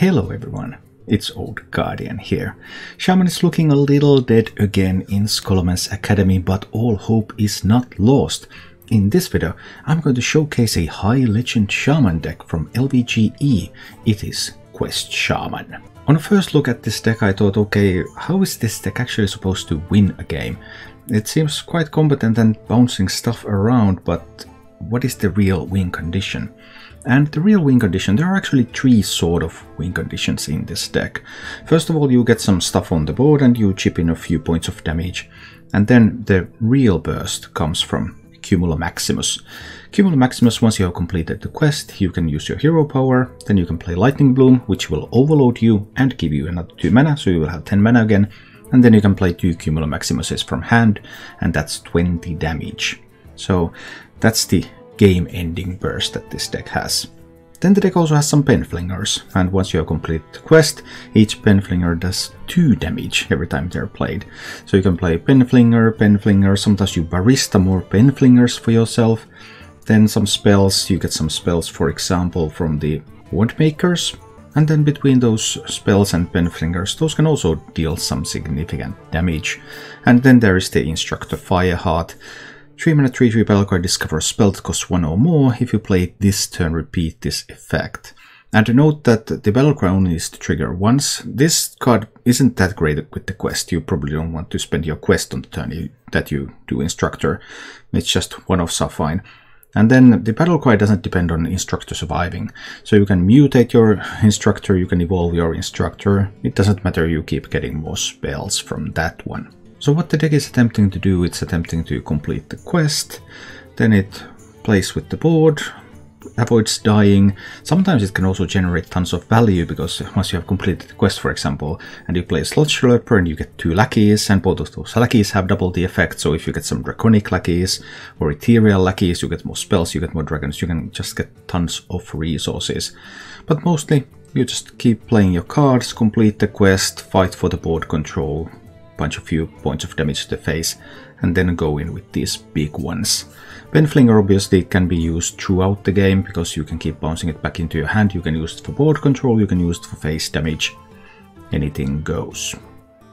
Hello everyone, it's Old Guardian here. Shaman is looking a little dead again in Scholomance Academy, but all hope is not lost. In this video, I'm going to showcase a high legend shaman deck from LvGe. It is Quest Shaman. On a first look at this deck I thought, okay, how is this deck actually supposed to win a game? It seems quite competent and bouncing stuff around, but what is the real win condition? And the real win condition, there are actually three sort of win conditions in this deck. First of all, you get some stuff on the board and you chip in a few points of damage. And then the real burst comes from Cumulo Maximus. Cumulo Maximus, once you have completed the quest, you can use your hero power, then you can play Lightning Bloom, which will overload you and give you another 2 mana, so you will have 10 mana again. And then you can play 2 Cumulo Maximuses from hand, and that's 20 damage. So that's the game-ending burst that this deck has. Then the deck also has some Penflingers, and once you have completed the quest, each Penflinger does 2 damage every time they're played. So you can play Penflinger, sometimes you barista more Penflingers for yourself. Then some spells, you get some spells, for example, from the Wandmakers. And then between those spells and Penflingers, those can also deal some significant damage. And then there is the Instructor Fireheart. 3 mana 3/3 battle card, discover a spell that costs 1 or more. If you play it this turn, repeat this effect. And note that the battle cry only needs to trigger once. This card isn't that great with the quest. You probably don't want to spend your quest on the turn that you do Instructor. It's just one-offs are fine. And then the battle cry doesn't depend on Instructor surviving. So you can mutate your Instructor, you can evolve your Instructor. It doesn't matter, you keep getting more spells from that one. So what the deck is attempting to do, it's attempting to complete the quest, then it plays with the board, avoids dying. Sometimes it can also generate tons of value, because once you have completed the quest, for example, and you play a Slot Slurper and you get 2 lackeys, and both of those lackeys have double the effect, so if you get some Draconic lackeys or Ethereal lackeys, you get more spells, you get more dragons, you can just get tons of resources. But mostly, you just keep playing your cards, complete the quest, fight for the board control, punch a few points of damage to the face, and then go in with these big ones. Penflinger obviously can be used throughout the game, because you can keep bouncing it back into your hand, you can use it for board control, you can use it for face damage, anything goes.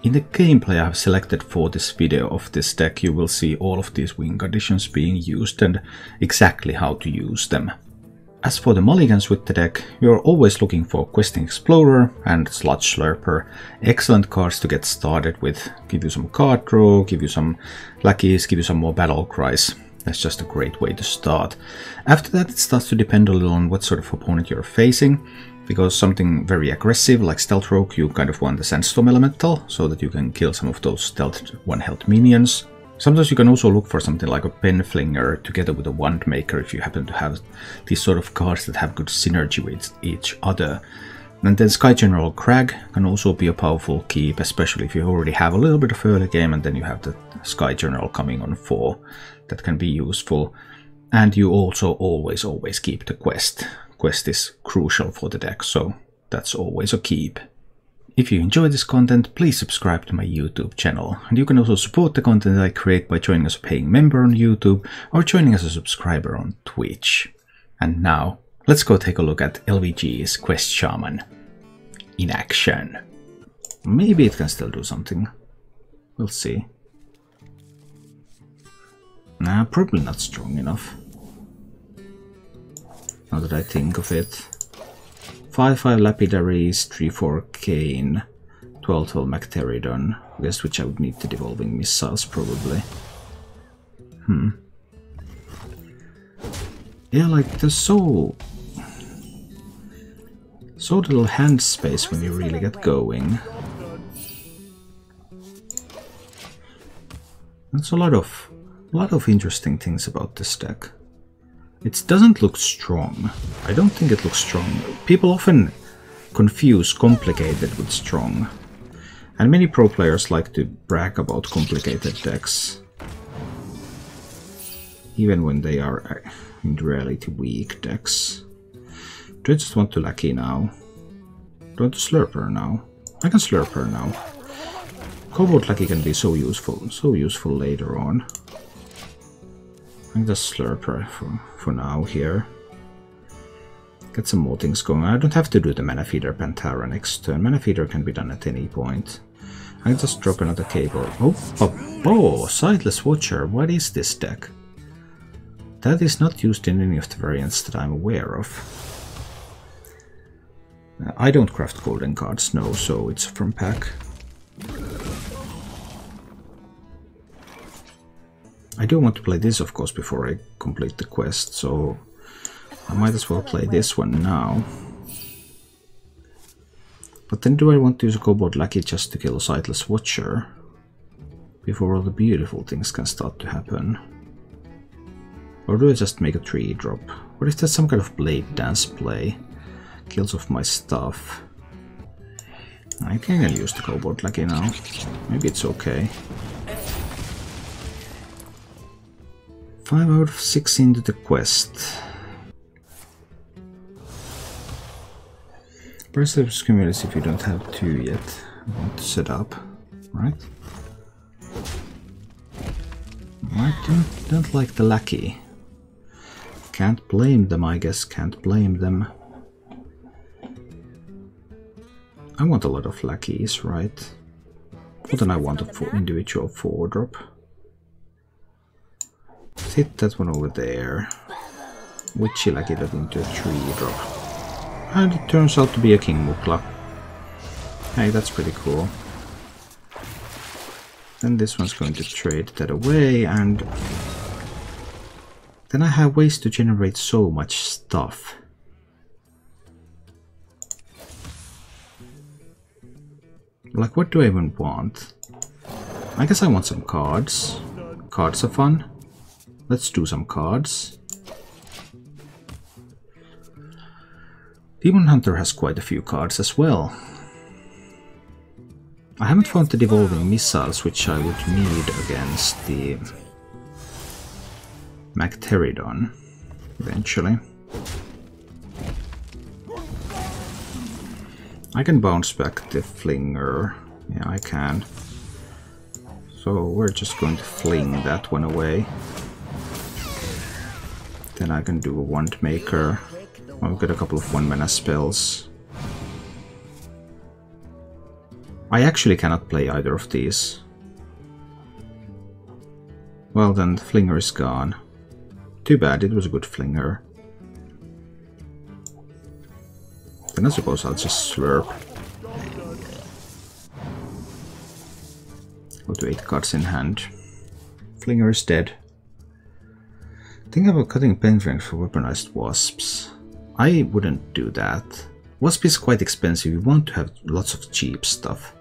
In the gameplay I have selected for this video of this deck, you will see all of these win conditions being used and exactly how to use them. As for the mulligans with the deck, you're always looking for Questing Explorer and Sludge Slurper. Excellent cards to get started with. Give you some card draw, give you some lackeys, give you some more battle cries. That's just a great way to start. After that, it starts to depend a little on what sort of opponent you're facing, because something very aggressive like Stealth Rogue, you kind of want the Sandstorm Elemental, so that you can kill some of those Stealth 1 health minions. Sometimes you can also look for something like a Penflinger together with a Wandmaker if you happen to have these sort of cards that have good synergy with each other. And then Sky General Crag can also be a powerful keep, especially if you already have a little bit of early game and then you have the Sky General coming on 4. That can be useful. And you also always keep the quest. Quest is crucial for the deck, so that's always a keep. If you enjoy this content, please subscribe to my YouTube channel, and you can also support the content that I create by joining as a paying member on YouTube or joining as a subscriber on Twitch. And now, let's go take a look at LvGe's Quest Shaman in action. Maybe it can still do something. We'll see. Nah, probably not strong enough. Now that I think of it. 5/5 Lapidaries, 3/4 Cane, 12/12 Macteridon. I guess which I would need the Devolving Missiles probably. Yeah, like there's so little hand space when you really get going. That's a lot of interesting things about this deck. It doesn't look strong. I don't think it looks strong. People often confuse complicated with strong. And many pro players like to brag about complicated decks, even when they are in reality weak decks. Do I just want to lackey now? Do I want to Slurper now? I can Slurper now. Cobalt lackey can be so useful later on. I can just Slurper for now here. Get some more things going. I don't have to do the Mana Feeder Pantera next turn. Mana Feeder can be done at any point. I can just drop another cable. Oh, Sightless Watcher. What is this deck? That is not used in any of the variants that I'm aware of. I don't craft golden cards, no, so it's from pack. I do want to play this, of course, before I complete the quest, so I might as well play this one now. But then do I want to use a Kobold Lackey just to kill a Sightless Watcher before all the beautiful things can start to happen? Or do I just make a 3-drop? What if that's some kind of Blade Dance play? Kills off my stuff. I can use the Kobold Lackey now. Maybe it's okay. 5 out of 6 into the quest. Press the cumulus if you don't have 2 yet. I want to set up, right? I don't like the Lackey. Can't blame them, I guess. Can't blame them. I want a lot of Lackeys, right? More than I want a individual 4-drop. Hit that one over there. Witchy Lackey that into a 3-drop. And it turns out to be a King Mukla. Hey, that's pretty cool. Then this one's going to trade that away, and then I have ways to generate so much stuff. Like, what do I even want? I guess I want some cards. Cards are fun. Let's do some cards. Demon Hunter has quite a few cards as well. I haven't found the Devolving Missiles, which I would need against the Magteridon eventually. I can bounce back the Flinger. Yeah, I can. So we're just going to fling that one away. Then I can do a Wand Maker. I'll get a couple of 1-mana spells. I actually cannot play either of these. Well then, the Flinger is gone. Too bad, it was a good Flinger. Then I suppose I'll just Slurp. Go to 8 cards in hand. Flinger is dead. Think about cutting Pendragon for weaponized wasps. I wouldn't do that. Wasp is quite expensive, you want to have lots of cheap stuff.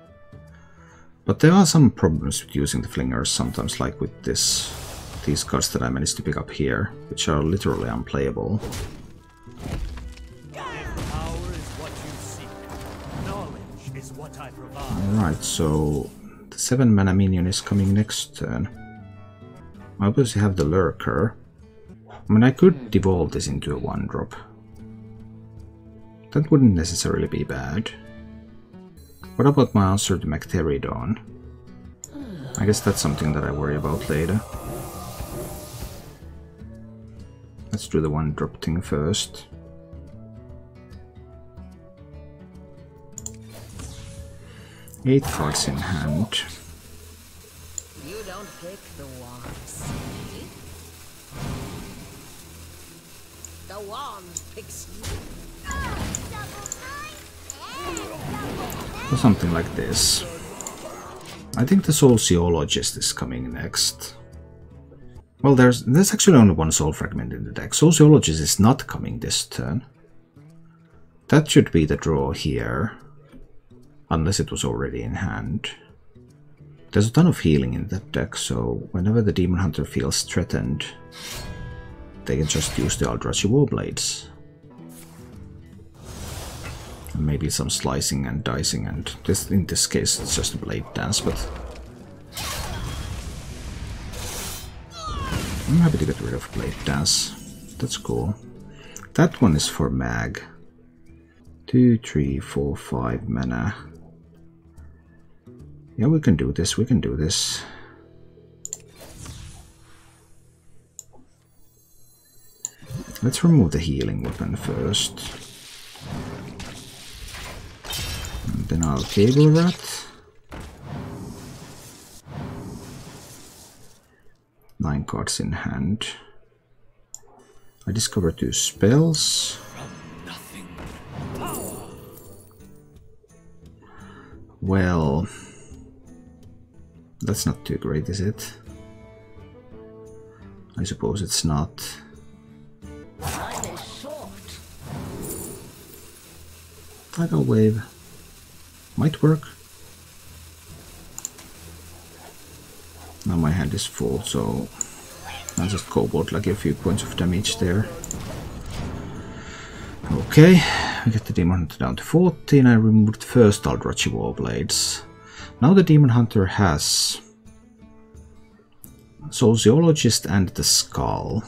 But there are some problems with using the Flingers sometimes, like with these cards that I managed to pick up here, which are literally unplayable. Alright, so the 7-mana minion is coming next turn. I obviously have the Lurker. I mean, I could devolve this into a 1-drop. That wouldn't necessarily be bad. What about my answer to Magteridon? I guess that's something that I worry about later. Let's do the 1-drop thing first. Eight cards in hand. You don't pick the wands. The wand picks you. Or something like this. I think the Soul Geologist is coming next. Well, there's actually only one Soul Fragment in the deck. Soul Geologist is not coming this turn. That should be the draw here. Unless it was already in hand. There's a ton of healing in that deck, so whenever the Demon Hunter feels threatened, they can just use the Eldrazi Warblades. And maybe some slicing and dicing, and in this case it's just a Blade Dance, but I'm happy to get rid of Blade Dance. That's cool. That one is for Mag. 2, 3, 4, 5 mana. Yeah, we can do this, we can do this. Let's remove the healing weapon first. And then I'll Cable Rat. 9 cards in hand. I discovered 2 spells. Well, that's not too great, is it? I suppose it's not. Tidal Wave might work. Now my hand is full, so I'll just Kobold like a few points of damage there. Okay, we get the Demon Hunter down to 14. I removed first Aldrochi Warblades. Now the Demon Hunter has Sociologist and the Skull.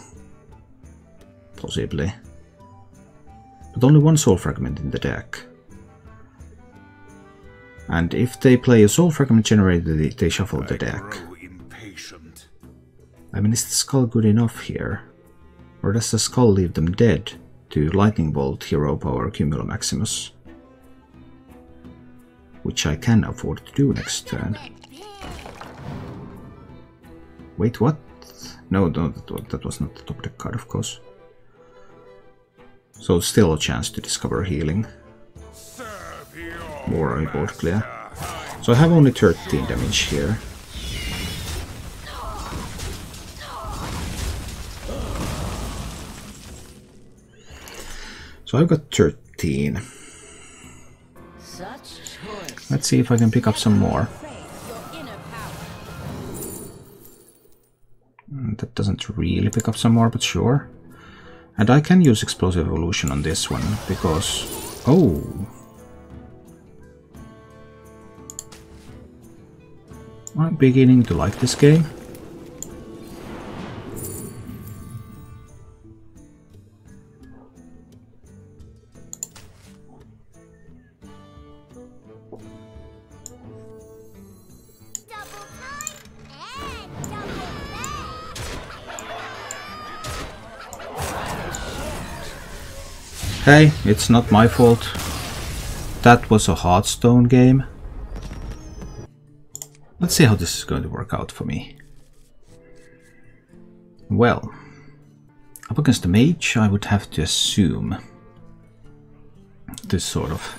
Possibly. But only 1 Soul Fragment in the deck. And if they play a Soul Fragment generator, they shuffle the deck. I mean, is the Skull good enough here? Or does the Skull leave them dead to Lightning Bolt, Hero Power, Cumulo Maximus? Which I can afford to do next turn. Wait, what? No, that was not the top deck card, of course. So still a chance to discover healing. More I board clear. So I have only 13 damage here. So I've got 13. Let's see if I can pick up some more. That doesn't really pick up some more, but sure. And I can use Explosive Evolution on this one, because... Oh! I'm beginning to like this game. Hey, it's not my fault. That was a Hearthstone game. Let's see how this is going to work out for me. Well, up against the mage, I would have to assume this sort of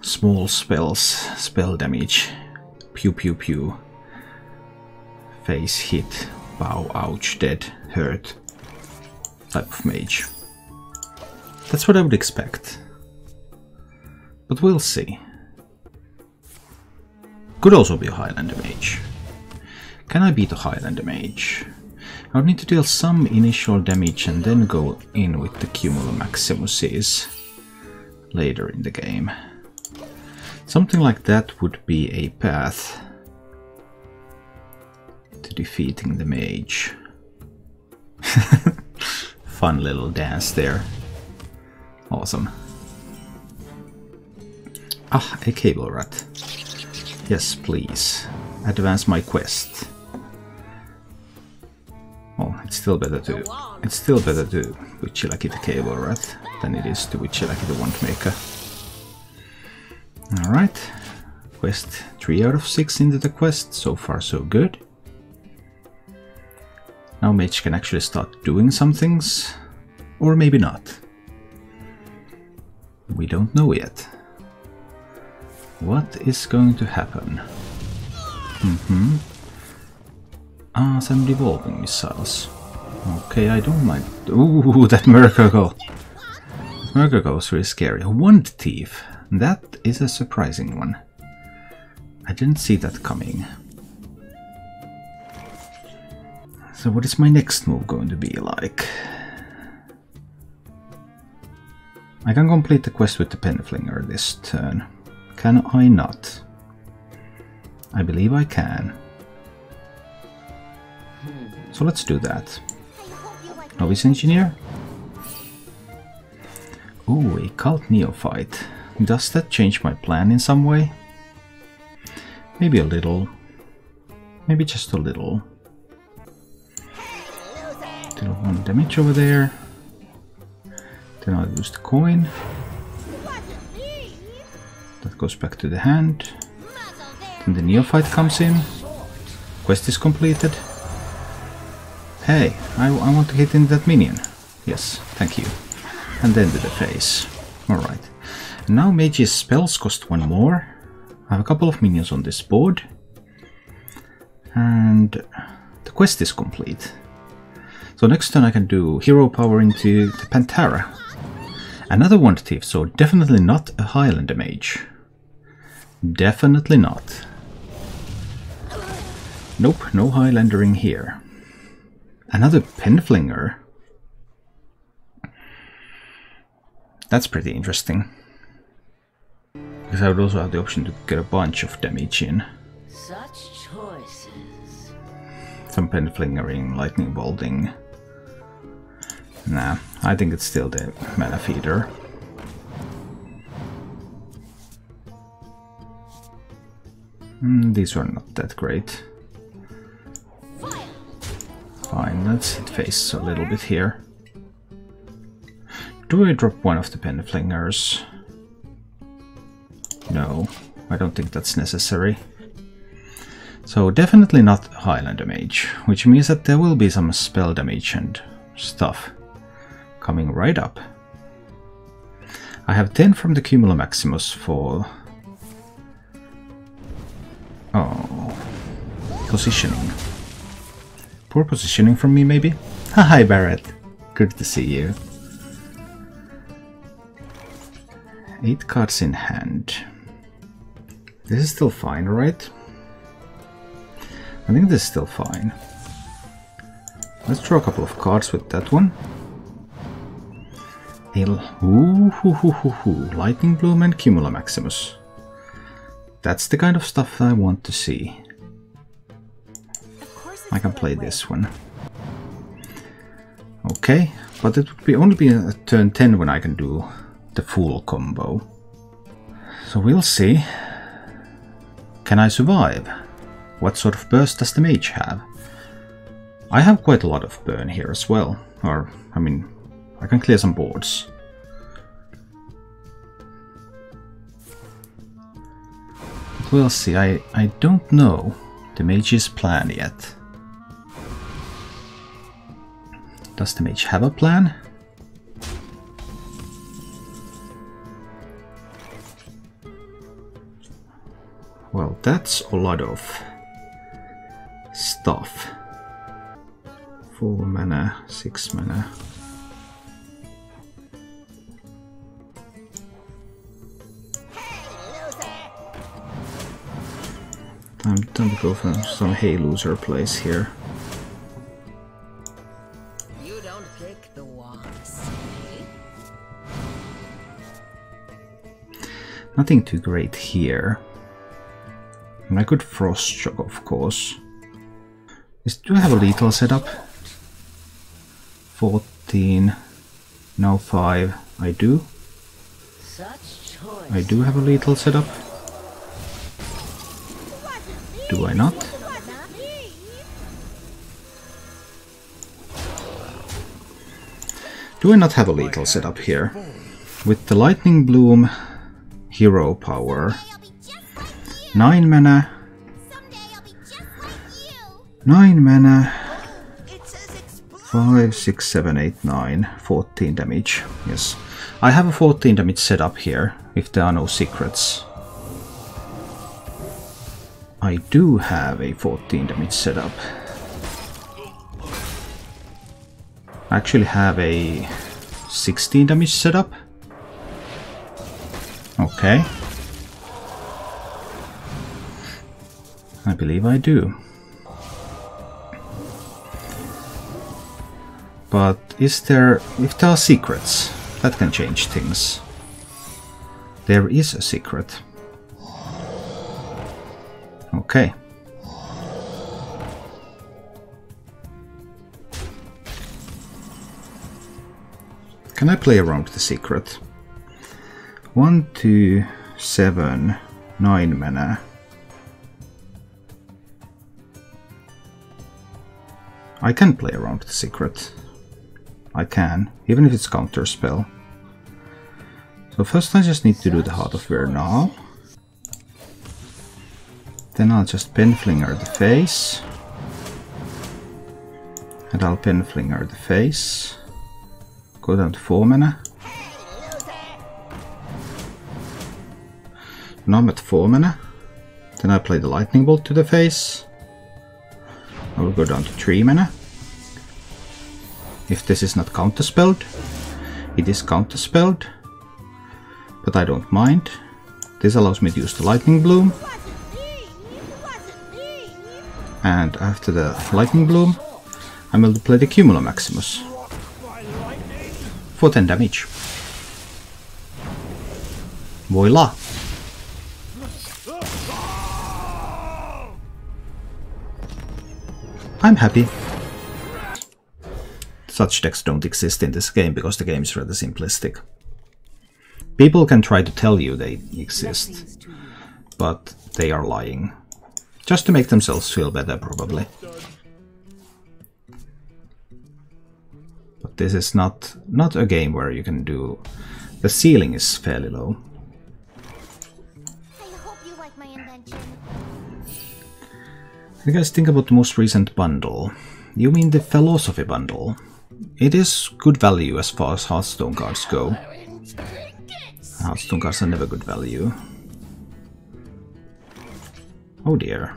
small spells, spell damage, pew pew pew, face hit, bow, ouch, dead, hurt type of mage. That's what I would expect. But we'll see. Could also be a Highlander mage. Can I beat a Highlander mage? I would need to deal some initial damage and then go in with the Cumulo Maximuses later in the game. Something like that would be a path to defeating the mage. Fun little dance there. Awesome. Ah, a Cable Rat. Yes, please. Advance my quest. Well, it's still better to Witchilaki the Cable Rat than it is to Witchilaki the Wand Maker. Alright. Quest 3 out of 6 into the quest. So far so good. Now Mage can actually start doing some things. Or maybe not. We don't know yet. What is going to happen? Ah, some devolving missiles. Okay, I don't mind. Ooh, that Murkagel. Murkagel was really scary. A Wand Thief. That is a surprising one. I didn't see that coming. So what is my next move going to be like? I can complete the quest with the Penflinger this turn. Can I not? I believe I can. So let's do that. Novice Engineer? Ooh, a Cult Neophyte. Does that change my plan in some way? Maybe a little. Maybe just a little. Deal 1 damage over there. Then I'll use the coin. That goes back to the hand. Then the neophyte comes in. Quest is completed. Hey, I want to hit in that minion. Yes, thank you. And then to the face. Alright. Now mage's spells cost one more. I have a couple of minions on this board. And the quest is complete. So next turn I can do hero power into the Pantera. Another Wand Thief, so definitely not a Highlander mage. Definitely not. Nope, no Highlandering here. Another Penflinger. That's pretty interesting. Because I would also have the option to get a bunch of damage in. Such choices. Some Penflingering, Lightning Bolting. Nah, I think it's still the Mana Feeder. These are not that great. Fine, let's hit face a little bit here. Do I drop one of the Penflingers? No, I don't think that's necessary. So definitely not Highlander Mage, which means that there will be some spell damage and stuff coming right up. I have 10 from the Cumula Maximus for... oh, positioning. Poor positioning from me, maybe? Hi, Barrett. Good to see you. 8 cards in hand. This is still fine, right? I think this is still fine. Let's draw a couple of cards with that one. Lightning Bloom and Cumula Maximus. That's the kind of stuff I want to see. I can play this one. Okay, but it would be only be a turn 10 when I can do the full combo. So we'll see. Can I survive? What sort of burst does the mage have? I have quite a lot of burn here as well. Or, I mean, I can clear some boards. But we'll see. I don't know the mage's plan yet. Does the mage have a plan? Well, that's a lot of stuff. 4 mana, 6 mana. Time to go for some hey loser plays here. You don't pick the wands. Nothing too great here. And I could Frost Shock, of course. Do I have a lethal setup? 14, now 5. I do. I do have a lethal setup. Do I not? Do I not have a lethal setup here? With the Lightning Bloom, hero power, 9 mana. 9 mana. 5, 6, 7, 8, 9. 14 damage. Yes. I have a 14 damage setup here, if there are no secrets. I do have a 14 damage setup. I actually have a 16 damage setup. Okay. I believe I do. But is there... if there are secrets, that can change things. There is a secret. Okay. Can I play around with the secret? 1, 2, 7, 9 mana. I can play around with the secret. I can, even if it's counter spell. So first I just need to do the Heart of Vernal. Then I'll just Penflinger the face. And I'll Penflinger the face. Go down to 4 mana. Now I'm at 4 mana. Then I play the Lightning Bolt to the face. I will go down to 3 mana. If this is not counterspelled, it is counterspelled. But I don't mind. This allows me to use the Lightning Bloom. And after the Lightning Bloom, I'm able to play the Cumulo Maximus for 10 damage. Voila! I'm happy. Such decks don't exist in this game because the game is rather simplistic. People can try to tell you they exist, but they are lying. Just to make themselves feel better, probably. But this is not a game where you can do... The ceiling is fairly low. I hope you like my invention. You guys think about the most recent bundle? You mean the Philosophy bundle? It is good value as far as Hearthstone cards go. Hearthstone cards are never good value. Oh dear.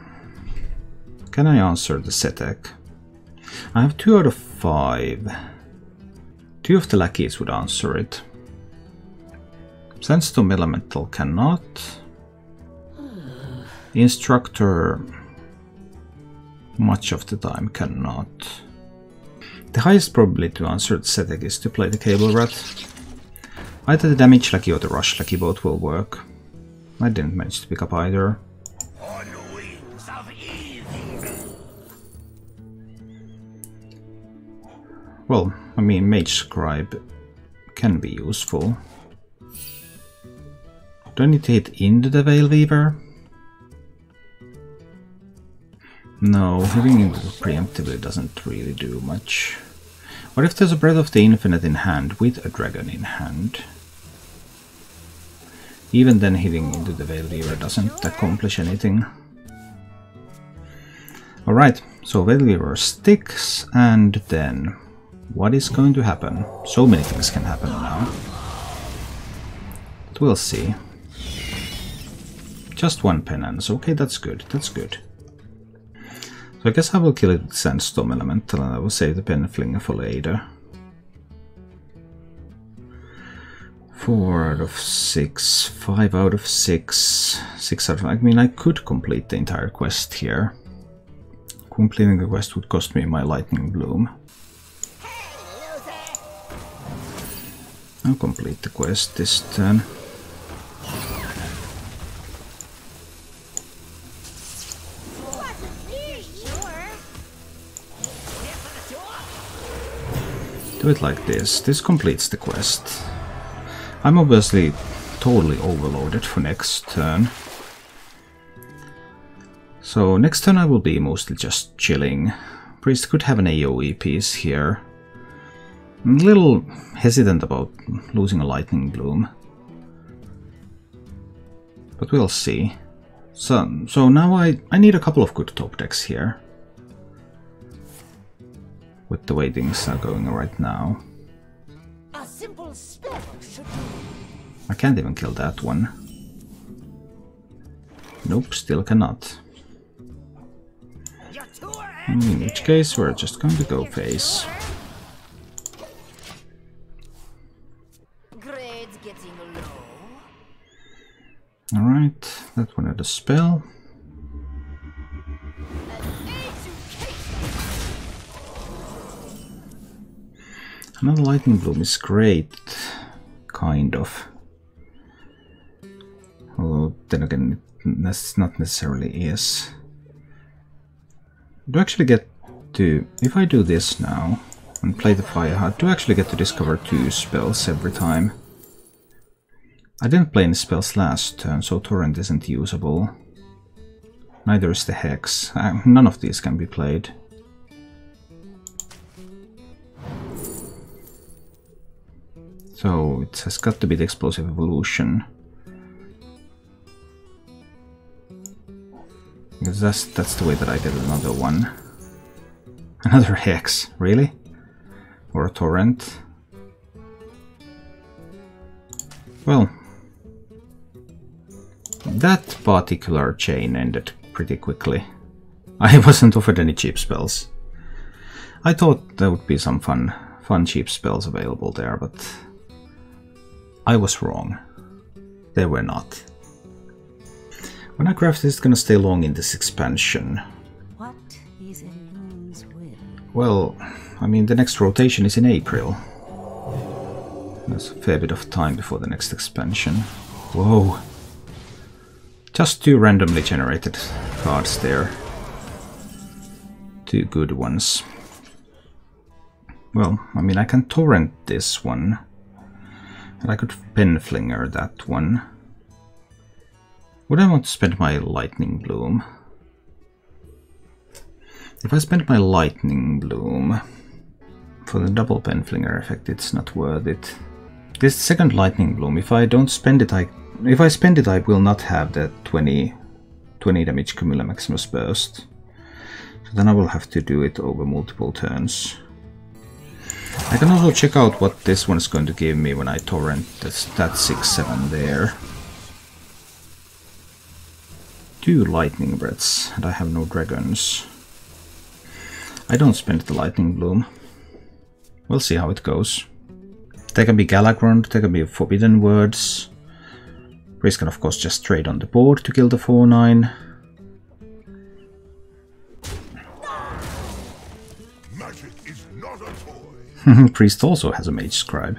Can I answer the Setek? I have 2 out of 5. 2 of the lackeys would answer it. Sandstorm Elemental cannot. Instructor much of the time cannot. The highest probability to answer the Setek is to play the Cable Rat. Either the Damage Lackey or the Rush Lackey both will work. I didn't manage to pick up either. Well, I mean, Mage Scribe can be useful. Do I need to hit into the Veil Weaver? No, hitting into it preemptively doesn't really do much. What if there's a Breath of the Infinite in hand with a Dragon in hand? Even then hitting into the Veil Weaver doesn't accomplish anything. Alright, so Veil Weaver sticks, and then... what is going to happen? So many things can happen now. But we'll see. Just 1 penance. Okay, that's good. That's good. So I guess I will kill it with Sandstorm Elemental and I will save the Penflinger for later. 4 out of 6. 5 out of 6. 6 out of... I mean, I could complete the entire quest here. Completing the quest would cost me my Lightning Bloom. I'll complete the quest this turn. Do it like this. This completes the quest. I'm obviously totally overloaded for next turn. So next turn I will be mostly just chilling. Priest could have an AoE piece here. I'm a little hesitant about losing a Lightning Bloom. But we'll see. So now I need a couple of good top decks here. With the way things are going right now. A simple spell should do. I can't even kill that one. Nope, still cannot. In which case we're just going to go face. Grades getting low. Alright, that one had a spell. Another Lightning Bloom is great, kind of. Although then again, that's not necessarily is. Do I actually get to, if I do this now and play the Fire Heart, do I actually get to discover 2 spells every time? I didn't play any spells last turn, so Torrent isn't usable. Neither is the Hex. None of these can be played. So it has got to be the Explosive Evolution. Because that's the way that I get another one. Another Hex, really? Or a Torrent? Well, that particular chain ended pretty quickly. I wasn't offered any cheap spells. I thought there would be some fun cheap spells available there, but I was wrong. There were not. When I craft this, it's gonna stay long in this expansion. What is in Moon's will? Well, I mean, the next rotation is in April. There's a fair bit of time before the next expansion. Whoa. Just 2 randomly generated cards there. 2 good ones. Well, I mean, I can torrent this one. And I could Penflinger that one. Would I want to spend my Lightning Bloom? If I spend my Lightning Bloom for the double Penflinger effect, it's not worth it. This second Lightning Bloom, if I don't spend it, if I spend it, I will not have the 20 damage Cumula Maximus Burst. So then I will have to do it over multiple turns. I can also check out what this one is going to give me when I torrent that 6/7 there. 2 Lightning Breaths, and I have no dragons. I don't spend the Lightning Bloom. We'll see how it goes. There can be Galagrond, there can be Forbidden Words. Priest can of course just trade on the board to kill the 4/9. Magic is not a toy. Priest also has a Mage Scribe.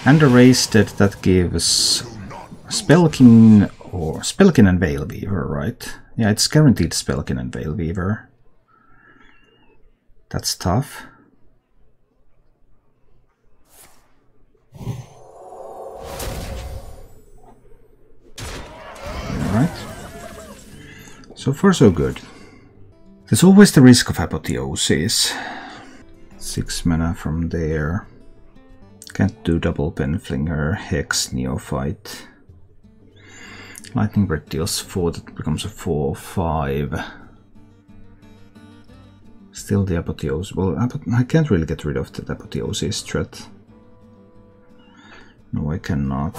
And a race that gives Spellkin or Spellkin and Veilweaver, right? Yeah, it's guaranteed Spellkin and Veilweaver. That's tough. Alright. So far so good. There's always the risk of Apotheosis. 6 mana from there. Can't do double Penflinger, Hex, Neophyte. Lightning Breath deals 4, that becomes a 4/5. Still the Apotheosis. Well, I can't really get rid of the Apotheosis threat. No, I cannot.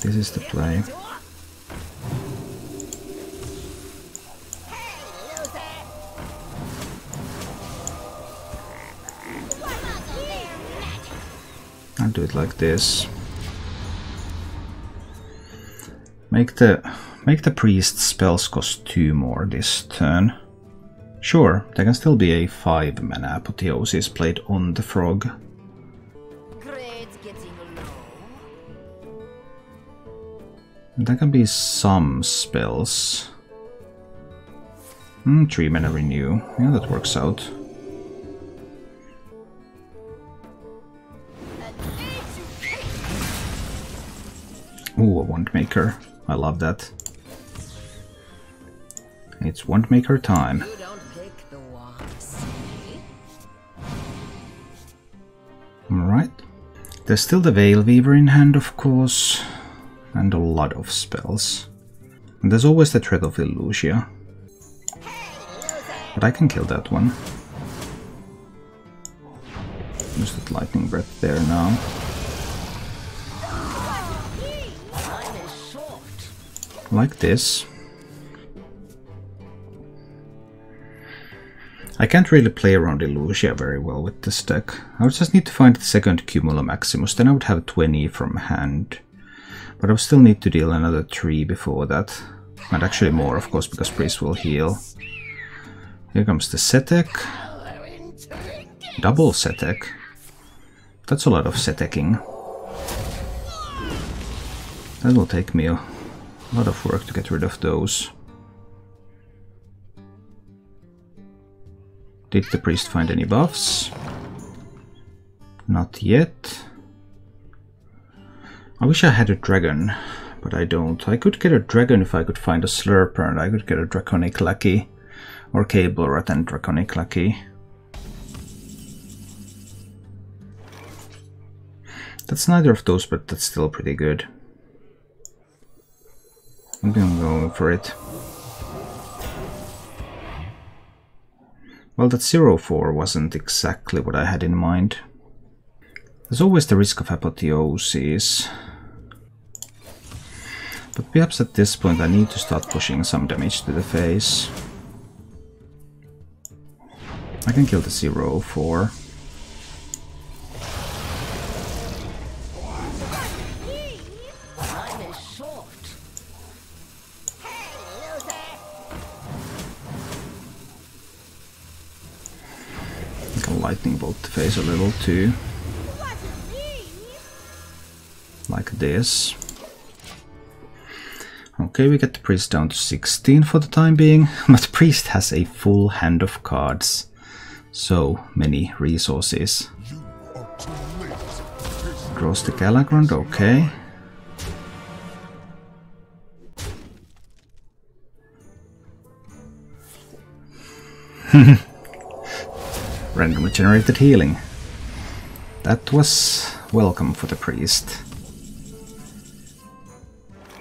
This is the play. I'll do it like this. Make the priest spells cost 2 more this turn. Sure, there can still be a 5 mana Apotheosis played on the frog. Grades getting low. There can be some spells. 3 mana Renew. Yeah, that works out. Ooh, a Wandmaker. I love that. It's Wandmaker time. You don't pick the ones. Alright. There's still the Veilweaver in hand, of course. And a lot of spells. And there's always the threat of Illusia. But I can kill that one. Use that Lightning Breath there now. Like this. I can't really play around Illusia very well with this deck. I would just need to find the second Cumula Maximus, then I would have 20 from hand. But I would still need to deal another 3 before that. And actually more, of course, because Priest will heal. Here comes the Setek. Double Setek. That's a lot of Seteking. That will take me a lot of work to get rid of those. Did the priest find any buffs? Not yet. I wish I had a dragon, but I don't. I could get a dragon if I could find a Slurper, and I could get a Draconic Lackey, or Cable Rat and Draconic Lackey. That's neither of those, but that's still pretty good. I'm gonna go for it. Well, that 0-4 wasn't exactly what I had in mind. There's always the risk of apotheosis. But perhaps at this point I need to start pushing some damage to the face. I can kill the 0-4. I can lightning bolt the face a little too. Like this. Okay, we get the priest down to 16 for the time being, but the priest has a full hand of cards. So many resources. Draws the Galagrand, okay. Randomly generated healing. That was welcome for the priest.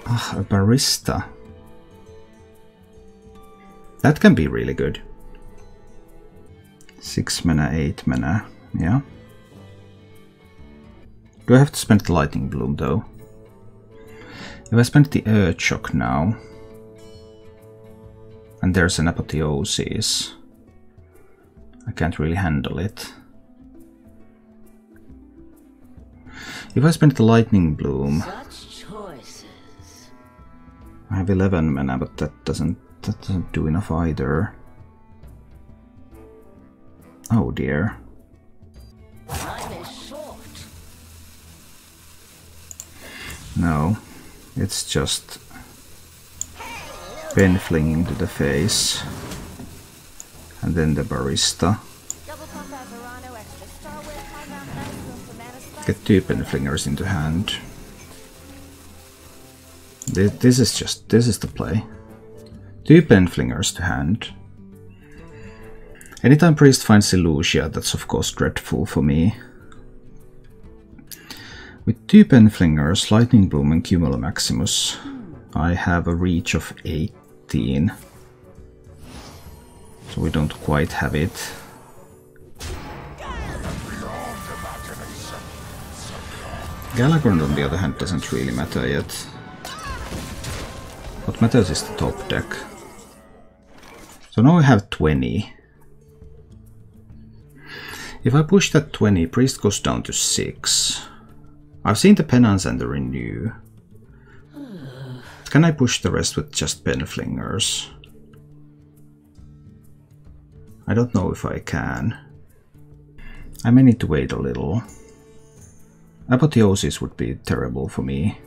Ah, a barista. That can be really good. 6 mana, 8 mana, yeah. Do I have to spend the Lightning Bloom though? If I spend the Earth Shock now, and there's an Apotheosis, I can't really handle it. If I spend the Lightning Bloom, I have 11 mana, but that doesn't do enough either. Oh dear. No, it's just pen flinging to the face, and then the barista. Get 2 pen flingers into hand. This is the play. 2 pen flingers to hand. Anytime priest finds Illusia, that's of course dreadful for me. With 2 pen flingers, Lightning Bloom and Cumulo Maximus, I have a reach of 18. So we don't quite have it. Galagrand on the other hand doesn't really matter yet. What matters is the top deck. So now I have 20. If I push that 20, priest goes down to 6. I've seen the Penance and the Renew. Can I push the rest with just pen flingers? I don't know if I can. I may need to wait a little. Apotheosis would be terrible for me.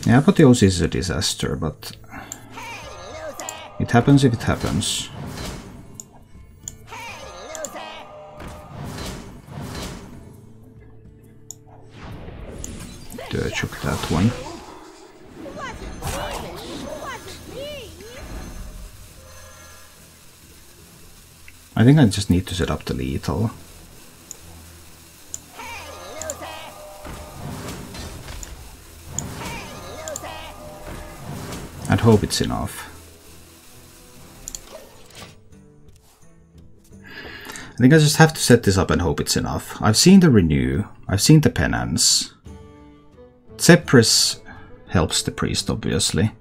Yeah, Apotheosis is a disaster, but it happens if it happens. I took that one. I think I just need to set up the lethal. And hope it's enough. I think I just have to set this up and hope it's enough. I've seen the Renew, I've seen the Penance. Zephyrus helps the priest, obviously.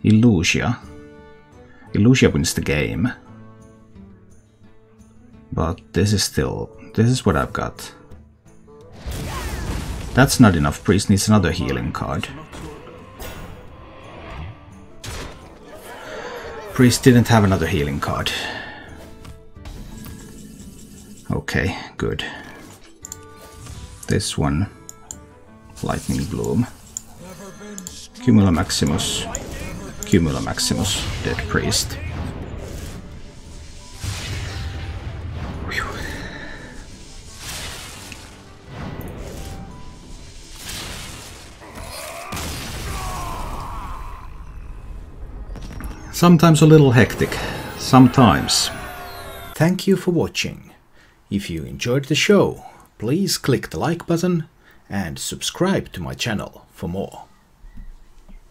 Illusia wins the game. But this is what I've got. That's not enough. Priest needs another healing card. Priest didn't have another healing card. Okay, good. This one. Lightning Bloom. Cumulo Maximus. Cumulo Maximus. Dead priest. Whew. Sometimes a little hectic. Sometimes. Thank you for watching. If you enjoyed the show, please click the like button and subscribe to my channel for more.